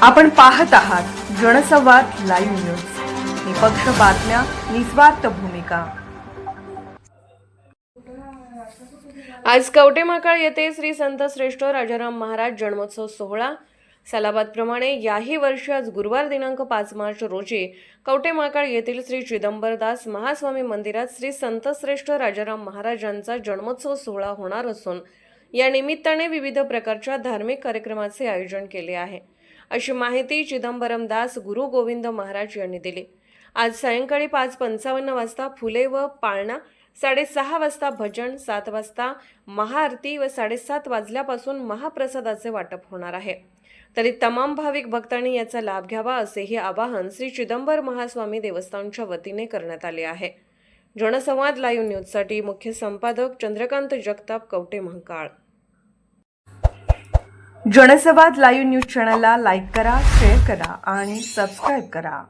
आपण पाहत आहात जनसंवाद लाईव्ह न्यूज, निपक्ष बातम्या, निस्वार्थ भूमिका। आज कवटेमहाकाळ येथे श्री संत श्रेष्ठ राजाराम महाराज जन्मोत्सव सोहळा। सालाबादप्रमाणे याही वर्षी आज गुरुवार दिनांक 5 मार्च रोजी कवटेमहाकाळ येथील श्री चिदंबरदास महास्वामी मंदिरात श्री संत श्रेष्ठ राजाराम महाराजांचा जन्मोत्सव सोहळा होणार असून या निमित्ताने विविध प्रकारच्या धार्मिक कार्यक्रमाचे आयोजन केले आहे, अशी माहिती चिदंबरमदास गुरु गोविंद महाराज यांनी दिली। आज सायंकाळी 5:55 वाजता फुले व पाळणा, 6:30 वाजता भजन, 7 वाजता महाआरती व 7:30 वाजल्यापासून महाप्रसादाचे वाटप होणार आहे। तरी तमाम भाविक भक्तांनी याचा लाभ घ्यावा असेही आवाहन श्री चिदंबर महास्वामी देवस्थानच्या वतीने करण्यात आले आहे। जनसंवाद लाईव्ह न्यूजसाठी मुख्य संपादक चंद्रकांत जगताप, कवटेमहाकाळ। जनसंवाद लाईव्ह न्यूज चॅनलला लाईक करा, शेअर करा आणि सबस्क्राईब करा।